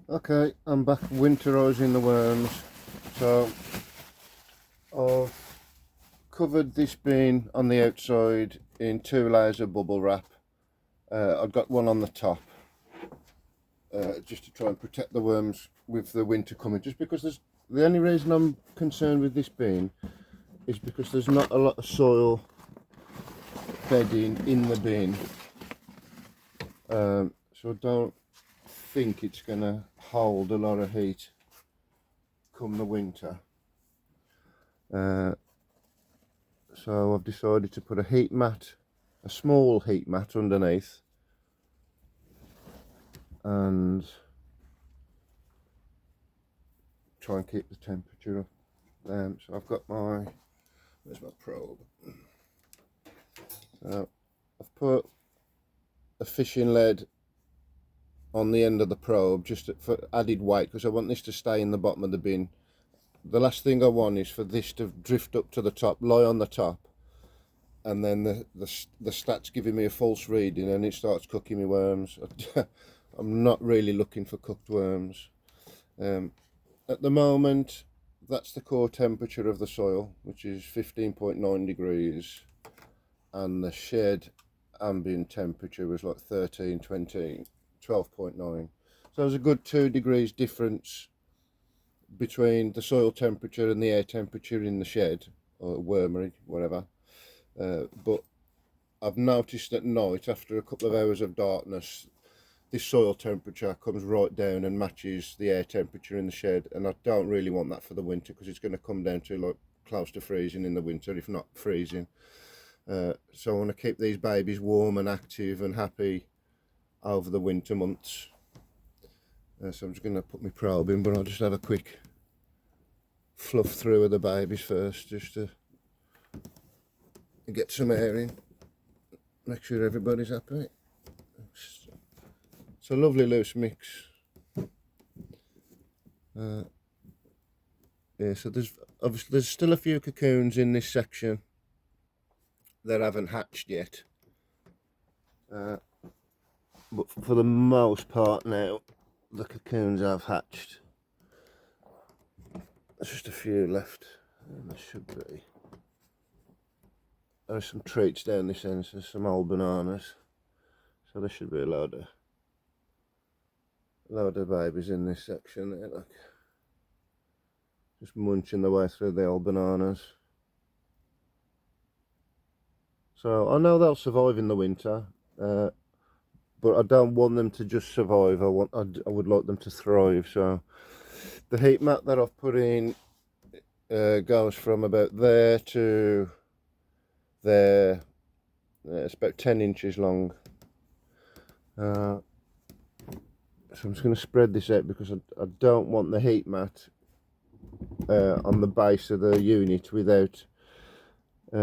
Okay, I'm back winterizing the worms. So I've covered this bin on the outside in 2 layers of bubble wrap. I've got one on the top just to try and protect the worms with the winter coming. Just because the only reason I'm concerned with this bin is because there's not a lot of soil bedding in the bin. So I don't think it's going to hold a lot of heat come the winter. So I've decided to put a heat mat, a small heat mat underneath, and try and keep the temperature up. So I've got where's my probe? So I've put a fishing lead on the end of the probe just for added weight, because I want this to stay in the bottom of the bin. The last thing I want is for this to drift up to the top, lie on the top, and then the stat's giving me a false reading and it starts cooking me worms. I'm not really looking for cooked worms. At the moment, that's the core temperature of the soil, which is 15.9 degrees, and the shed ambient temperature was like 13, 20, 12.9. So there's a good 2 degrees difference between the soil temperature and the air temperature in the shed, or wormery, whatever. But I've noticed at night, after a couple of hours of darkness, this soil temperature comes right down and matches the air temperature in the shed, and I don't really want that for the winter, because it's going to come down to like close to freezing in the winter, if not freezing. So I want to keep these babies warm and active and happy over the winter months. So I'm just going to put my probe in, but I'll just have a quick fluff through with the babies first, just to get some air in, make sure everybody's happy. It's a lovely loose mix. Yeah, so there's still a few cocoons in this section that haven't hatched yet, but for the most part now the cocoons have hatched. There's just a few left, and there should be. There's some treats down this end, so some old bananas, so there should be a load of babies in this section there, look. Just munching their way through the old bananas. So I know they'll survive in the winter, but I don't want them to just survive. I would like them to thrive. So the heat mat that I've put in goes from about there to there. It's about 10 inches long. So I'm just going to spread this out, because I don't want the heat mat on the base of the unit without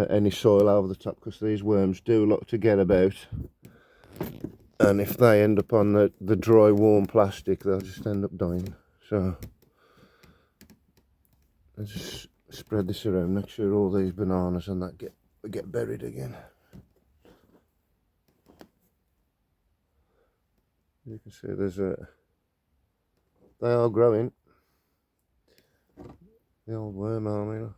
any soil over the top, because these worms do like to get about, and if they end up on the dry warm plastic, they'll just end up dying. So I just spread this around, make sure all these bananas and that get buried again. You can see they are growing. The old worm army, look.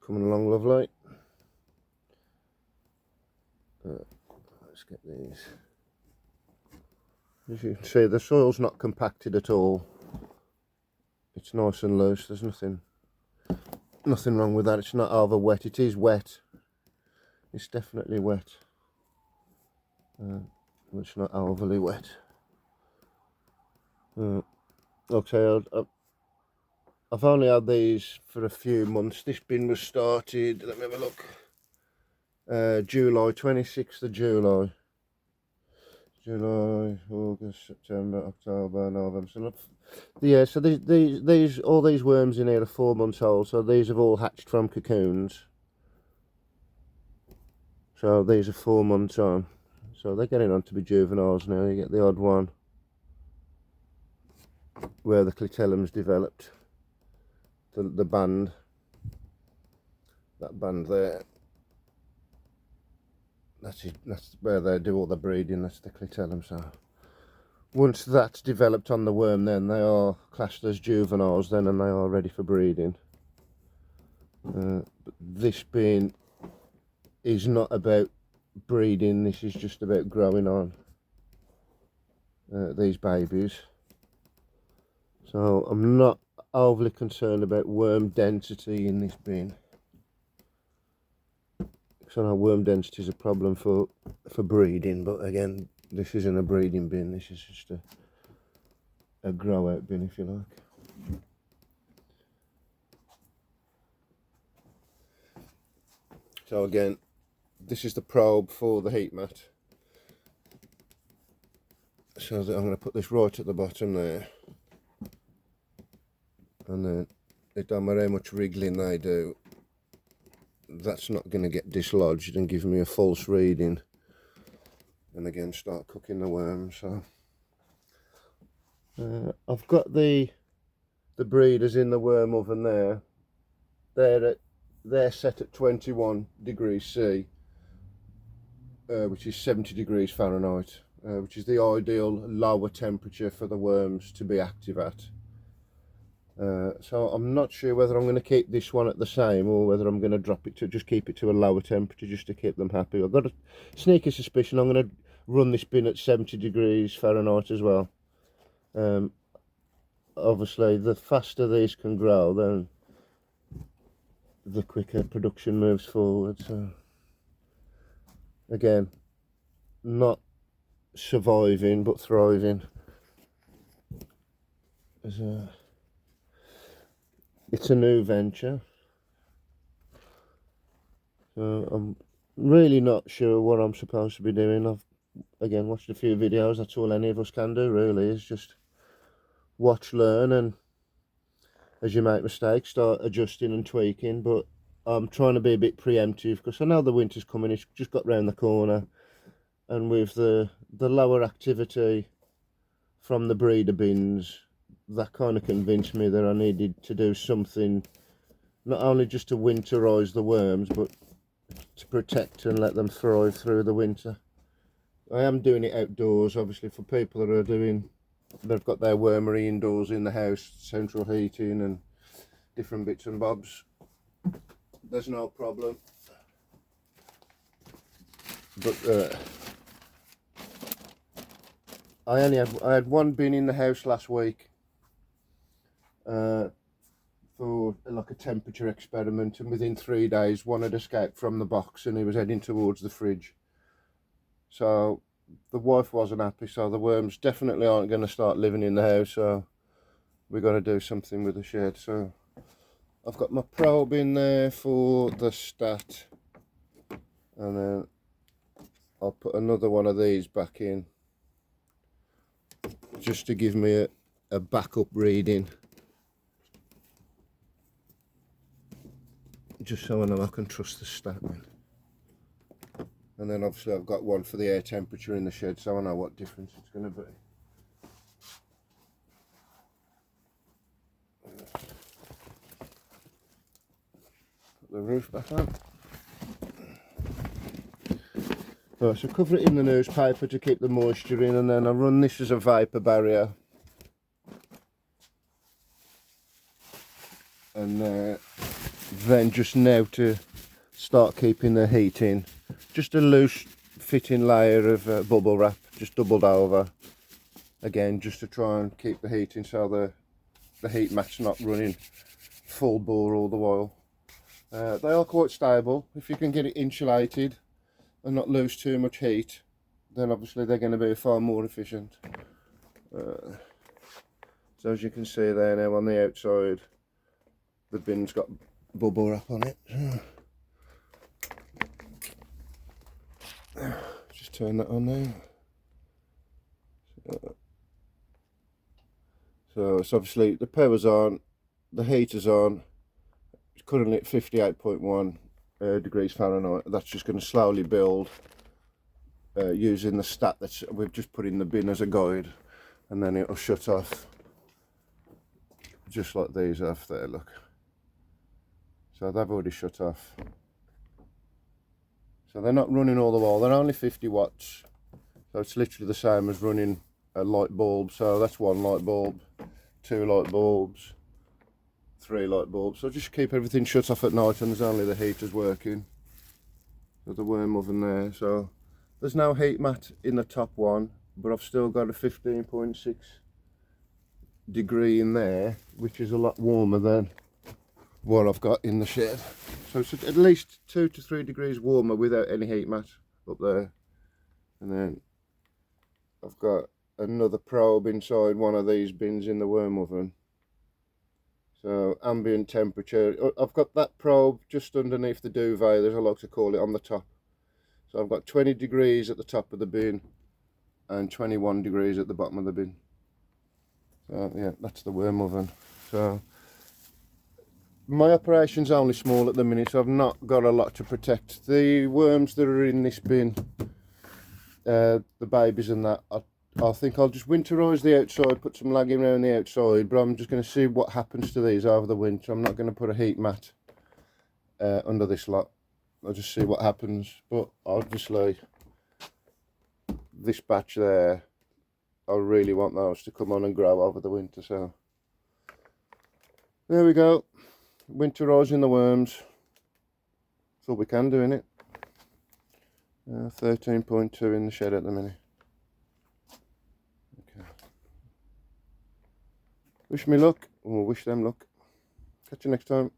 Coming along lovely. Let's get these. As you can see, the soil's not compacted at all. It's nice and loose. There's nothing wrong with that. It's not over wet. It is wet. It's definitely wet. It's not overly wet. Okay, I've only had these for a few months. This bin was started, let me have a look, July, 26th of July. July, August, September, October, November. So yeah, so all these worms in here are 4 months old. So these have all hatched from cocoons. So these are 4 months on. So they're getting on to be juveniles now. You get the odd one where the clitellum's developed. The band, that band there, That's where they do all the breeding, that's the clitellum. So once that's developed on the worm, then they are classed as juveniles then, and they are ready for breeding. But this bin is not about breeding, this is just about growing on these babies. So I'm not overly concerned about worm density in this bin, because I know worm density is a problem for breeding, but again, this isn't a breeding bin, this is just a grow out bin, if you like. So again, this is the probe for the heat mat. So that I'm going to put this right at the bottom there, and then it don't matter how much wriggling they do, that's not going to get dislodged and give me a false reading, and again start cooking the worms. So I've got the breeders in the worm oven there. They're set at 21 degrees C, which is 70 degrees Fahrenheit, which is the ideal lower temperature for the worms to be active at. So I'm not sure whether I'm going to keep this one at the same, or whether I'm going to drop it to just keep it to a lower temperature just to keep them happy. I've got a sneaky suspicion I'm going to run this bin at 70 degrees Fahrenheit as well. Obviously the faster these can grow, then the quicker production moves forward. So again, not surviving but thriving. It's a new venture, so I'm really not sure what I'm supposed to be doing. I've again watched a few videos, that's all any of us can do really, is just watch, learn, and as you make mistakes start adjusting and tweaking. But I'm trying to be a bit preemptive, because I know the winter's coming, it's just got round the corner, and with the lower activity from the breeder bins, that kind of convinced me that I needed to do something, not only just to winterize the worms, but to protect and let them thrive through the winter. I am doing it outdoors, obviously, for people that are they've got their wormery indoors in the house, central heating and different bits and bobs. There's no problem. But I had one bin in the house last week for like a temperature experiment, and within 3 days one had escaped from the box and he was heading towards the fridge. So the wife wasn't happy, so the worms definitely aren't going to start living in the house, so we've got to do something with the shed. So I've got my probe in there for the stat, and then I'll put another one of these back in just to give me a backup reading, just so I know I can trust the stat. And then obviously I've got one for the air temperature in the shed, so I know what difference it's going to be. Put the roof back on. Right, so cover it in the newspaper to keep the moisture in, and then I run this as a vapor barrier. And then just now to start keeping the heat in, just a loose fitting layer of bubble wrap, just doubled over, again just to try and keep the heat in, so the heat mat's not running full bore all the while. They are quite stable. If you can get it insulated and not lose too much heat, then obviously they're going to be far more efficient. So as you can see there now on the outside, the bin's got bubble wrap on it. Just turn that on now. So it's obviously the power's on, the heater's on. It's currently at 58.1 degrees Fahrenheit. That's just going to slowly build using the stat that we've just put in the bin as a guide, and then it'll shut off just like these have there, look. So they've already shut off. So they're not running all the while, they're only 50 watts. So it's literally the same as running a light bulb. So that's 1 light bulb, 2 light bulbs, 3 light bulbs. So just keep everything shut off at night and there's only the heaters working. There's the worm oven there. So there's no heat mat in the top one, but I've still got a 15.6 degree in there, which is a lot warmer than what I've got in the shed. So it's at least 2 to 3 degrees warmer without any heat mat up there. And then I've got another probe inside one of these bins in the worm oven. So ambient temperature, I've got that probe just underneath the duvet, as I like to call it, on the top. So I've got 20 degrees at the top of the bin and 21 degrees at the bottom of the bin. So yeah, that's the worm oven. So my operation's only small at the minute, so I've not got a lot to protect. The worms that are in this bin, the babies and that, I think I'll just winterize the outside, put some lagging around the outside, but I'm just going to see what happens to these over the winter. I'm not going to put a heat mat under this lot. I'll just see what happens. But obviously, this batch there, I really want those to come on and grow over the winter. So there we go, winterizing the worms. That's all we can do, innit? 13.2 in the shed at the minute. Wish me luck, or wish them luck. Catch you next time.